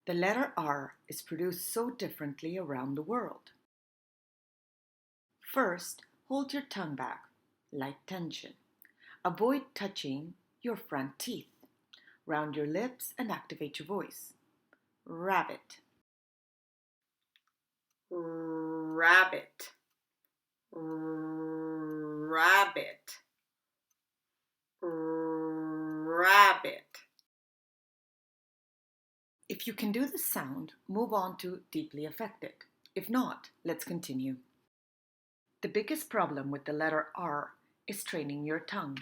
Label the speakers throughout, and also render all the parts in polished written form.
Speaker 1: The letter R is produced so differently around the world. First, hold your tongue back, light tension. Avoid touching your front teeth. Round your lips and activate your voice. Rabbit. Rabbit. Rabbit. Rabbit. If you can do the sound, move on to deeply affected. If not, let's continue. The biggest problem with the letter R is training your tongue.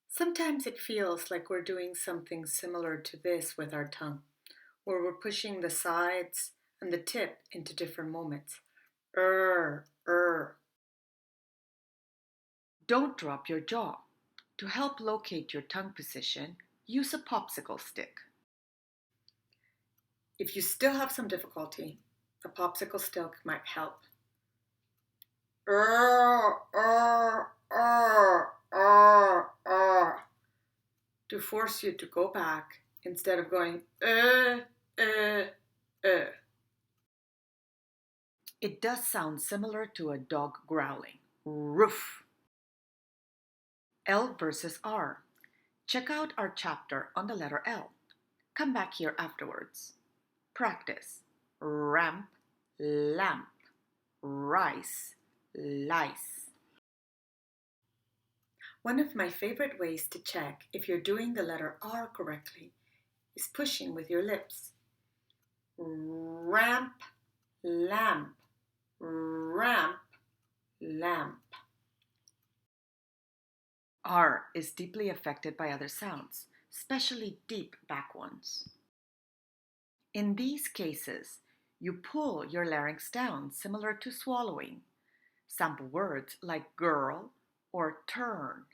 Speaker 1: Sometimes it feels like we're doing something similar to this with our tongue, where we're pushing the sides and the tip into different moments. Don't drop your jaw. To help locate your tongue position, use a popsicle stick. If you still have some difficulty, a popsicle stick might help. To force you to go back instead of going It does sound similar to a dog growling. Roof. L versus R. Check out our chapter on the letter L. Come back here afterwards. Practice. Ramp, lamp, rice, lice. One of my favorite ways to check if you're doing the letter R correctly is pushing with your lips. Ramp, lamp, ramp, lamp. R is deeply affected by other sounds, especially deep back ones. In these cases, you pull your larynx down, similar to swallowing. Sample words like girl or turn.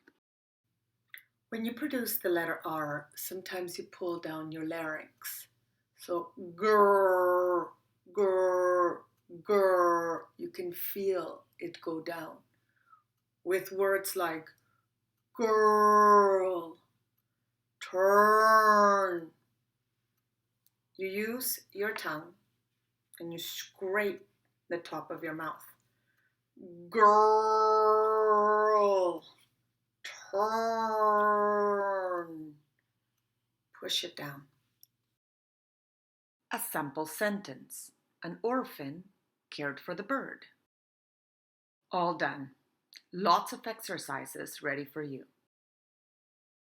Speaker 1: When you produce the letter R, sometimes you pull down your larynx. So grr, grr, grr, you can feel it go down. With words like girl, turn, you use your tongue and you scrape the top of your mouth. Girl, turn. Push it down. A sample sentence. An orphan cared for the bird. All done. Lots of exercises ready for you.